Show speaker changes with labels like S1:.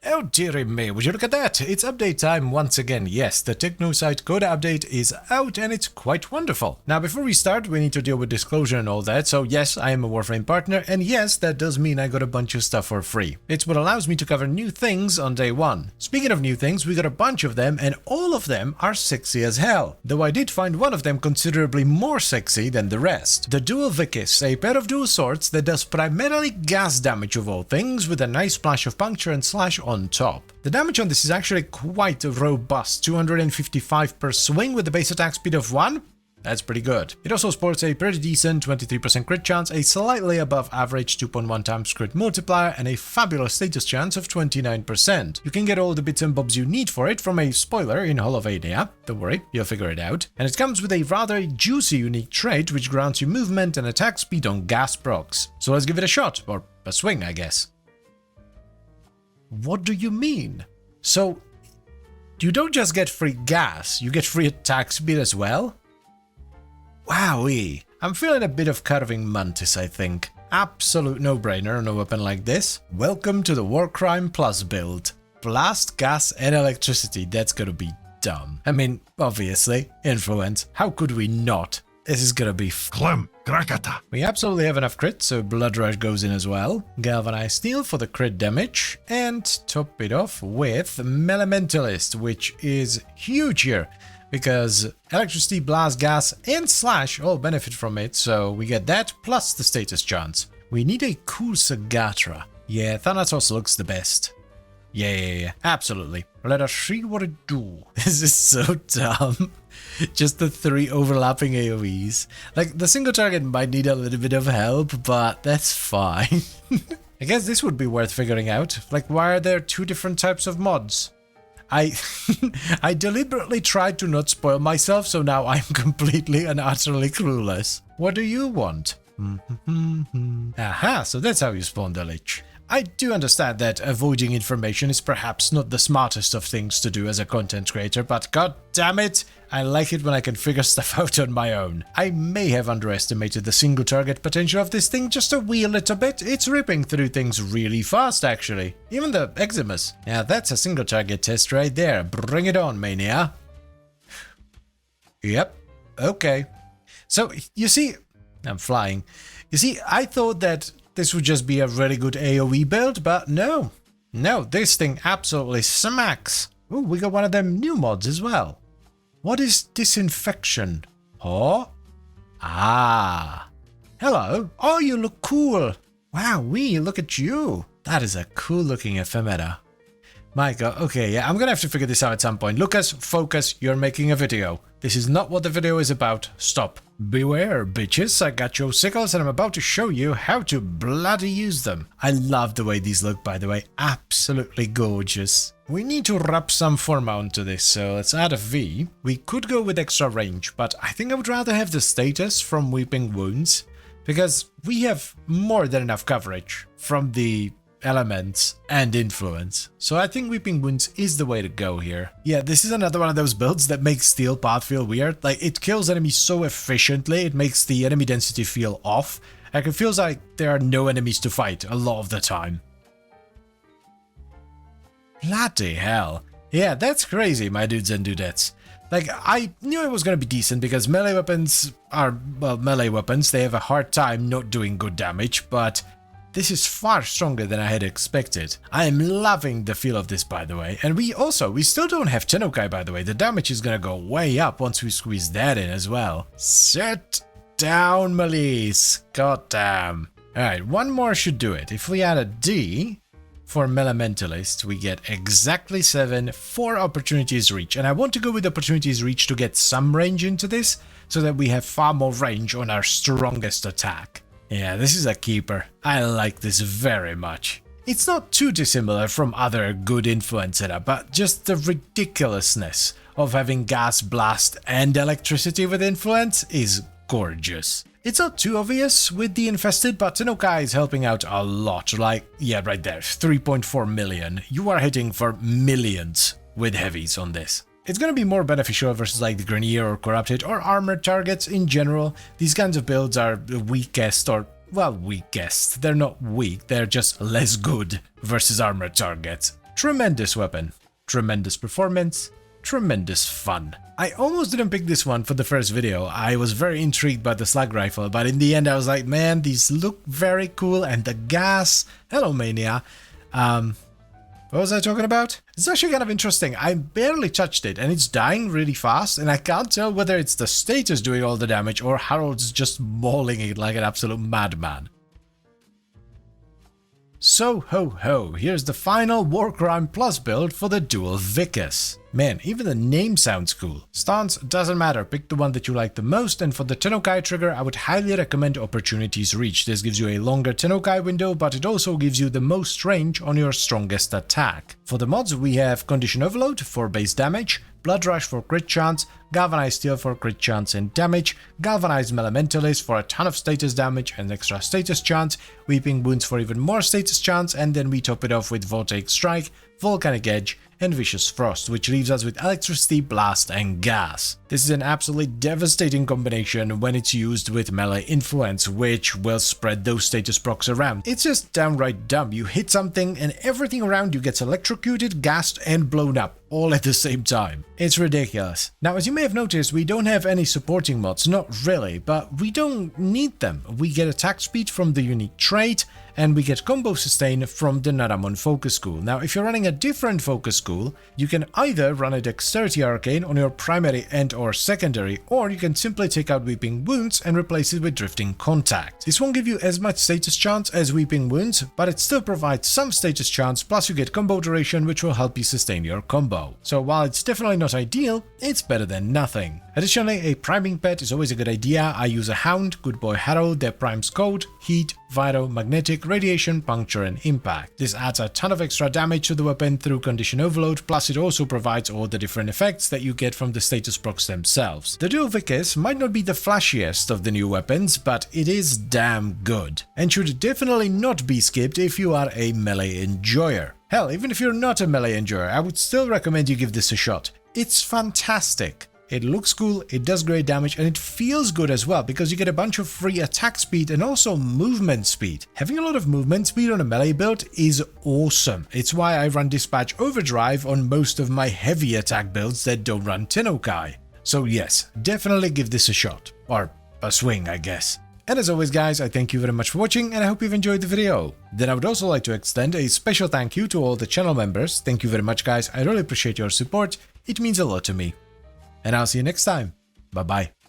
S1: Oh dearie me, would you look at that? It's update time once again. Yes, the TechnoSite Coda update is out and it's quite wonderful. Now before we start, we need to deal with disclosure and all that, so yes, I am a Warframe partner, and yes, that does mean I got a bunch of stuff for free. It's what allows me to cover new things on day one. Speaking of new things, we got a bunch of them, and all of them are sexy as hell. Though I did find one of them considerably more sexy than the rest. The dual Vicus, a pair of dual swords that does primarily gas damage of all things, with a nice splash of puncture and slash on top. The damage on this is actually quite robust, 255 per swing with a base attack speed of 1. That's pretty good. It also sports a pretty decent 23% crit chance, a slightly above average 2.1 times crit multiplier, and a fabulous status chance of 29%. You can get all the bits and bobs you need for it from a spoiler in Holovania. Don't worry, you'll figure it out. And it comes with a rather juicy unique trait which grants you movement and attack speed on gas procs. So let's give it a shot, or a swing, I guess. What do you mean? So, you don't just get free gas, you get free attack speed as well? Wowee, I'm feeling a bit of Carving Mantis, I think. Absolute no-brainer on a weapon like this. Welcome to the Warcrime Plus build. Blast, gas and electricity, that's gonna be dumb. I mean, obviously, influence, how could we not? This is gonna be
S2: Clem, Krakata.
S1: We absolutely have enough crit, so Blood Rush goes in as well. Galvanized Steel for the crit damage, and top it off with Elementalist, which is huge here, because electricity, blast, gas, and slash all benefit from it, so we get that plus the status chance. We need a cool Sagatra. Yeah, Thanatos looks the best. Yeah, absolutely. Let us see what it do. This is so dumb. Just the 3 overlapping AoEs. Like, the single target might need a little bit of help, but that's fine. I guess this would be worth figuring out. Like, why are there 2 different types of mods? I deliberately tried to not spoil myself, so now I'm completely and utterly clueless. What do you want? Aha, so that's how you spawn the Lich. I do understand that avoiding information is perhaps not the smartest of things to do as a content creator, but god damn it, I like it when I can figure stuff out on my own. I may have underestimated the single target potential of this thing just a wee little bit. It's ripping through things really fast, actually. Even the Eximus. Yeah, that's a single target test right there. Bring it on, Mania. Yep. Okay. So, you see, I'm flying. You see, I thought that this would just be a really good AoE build, but no. No, this thing absolutely smacks. Ooh, we got one of them new mods as well. What is Disinfection? Oh? Ah. Hello. Oh, you look cool. Wow, look at you. That is a cool looking ephemera. My god, okay, yeah, I'm gonna have to figure this out at some point. Lucas, focus, you're making a video. This is not what the video is about. Stop. Beware, bitches, I got your sickles and I'm about to show you how to bloody use them. I love the way these look, by the way. Absolutely gorgeous. We need to wrap some form onto this, so let's add a V. We could go with extra range, but I think I would rather have the status from Weeping Wounds, because we have more than enough coverage from the elements and influence. So I think Weeping Wounds is the way to go here. Yeah, this is another one of those builds that makes Steel Path feel weird. Like, it kills enemies so efficiently, it makes the enemy density feel off. Like, it feels like there are no enemies to fight a lot of the time. Bloody hell. Yeah, that's crazy, my dudes and dudettes. Like, I knew it was gonna be decent because melee weapons are, well, melee weapons. They have a hard time not doing good damage, but this is far stronger than I had expected. I am loving the feel of this, by the way. And we still don't have Tennokai, by the way. The damage is gonna go way up once we squeeze that in as well. Sit down, Melise. God damn. Alright, one more should do it. If we add a D for Elementalist, we get exactly 7 for Opportunities Reach. And I want to go with Opportunities Reach to get some range into this, so that we have far more range on our strongest attack. Yeah, this is a keeper. I like this very much. It's not too dissimilar from other good influence setup, but just the ridiculousness of having gas, blast, and electricity with influence is gorgeous. It's not too obvious with the infested, but Tennokai is helping out a lot. Like, yeah, right there, 3.4 million. You are hitting for millions with heavies on this. It's going to be more beneficial versus like the Grenier or Corrupted or armored targets in general. These kinds of builds are weakest, or, well, weakest. They're not weak, they're just less good versus armored targets. Tremendous weapon, tremendous performance, tremendous fun. I almost didn't pick this one for the first video. I was very intrigued by the slug rifle, but in the end I was like, man, these look very cool, and the gas. Hello, Mania. What was I talking about? It's actually kind of interesting. I barely touched it and it's dying really fast, and I can't tell whether it's the status doing all the damage or Harold's just mauling it like an absolute madman. So ho ho, here's the final Warcrime Plus build for the dual Vicus. Man, even the name sounds cool. Stance doesn't matter, pick the one that you like the most, and for the Tennokai trigger I would highly recommend Opportunities Reach. This gives you a longer Tennokai window, but it also gives you the most range on your strongest attack. For the mods we have Condition Overload for base damage, Blood Rush for crit chance, Galvanized Steel for crit chance and damage, Galvanized Elementalist for a ton of status damage and extra status chance, Weeping Wounds for even more status chance, and then we top it off with Voltaic Strike, Volcanic Edge, and Vicious Frost, which leaves us with Electricity, Blast, and Gas. This is an absolutely devastating combination when it's used with Melee Influence, which will spread those status procs around. It's just downright dumb. You hit something and everything around you gets electrocuted, gassed, and blown up, all at the same time. It's ridiculous. Now, as you may have noticed, we don't have any supporting mods, not really, but we don't need them. We get attack speed from the unique trait, and we get combo sustain from the Naramon Focus School. Now, if you're running a different Focus School, you can either run a Dexterity Arcane on your primary and or secondary, or you can simply take out Weeping Wounds and replace it with Drifting Contact. This won't give you as much status chance as Weeping Wounds, but it still provides some status chance, plus you get combo duration, which will help you sustain your combo. So while it's definitely not ideal, it's better than nothing. Additionally, a priming pet is always a good idea. I use a Hound, Good Boy Harold, that primes Cold, Heat, Viro, Magnetic, Radiation, Puncture, and Impact. This adds a ton of extra damage to the weapon through Condition Overload, plus it also provides all the different effects that you get from the status procs themselves. The dual Vicus might not be the flashiest of the new weapons, but it is damn good, and should definitely not be skipped if you are a melee enjoyer. Hell, even if you're not a melee enjoyer, I would still recommend you give this a shot. It's fantastic. It looks cool, it does great damage, and it feels good as well because you get a bunch of free attack speed and also movement speed. Having a lot of movement speed on a melee build is awesome. It's why I run Dispatch Overdrive on most of my heavy attack builds that don't run Tennokai. So yes, definitely give this a shot. Or a swing, I guess. And as always guys, I thank you very much for watching and I hope you've enjoyed the video. Then I would also like to extend a special thank you to all the channel members. Thank you very much guys, I really appreciate your support. It means a lot to me. And I'll see you next time. Bye bye.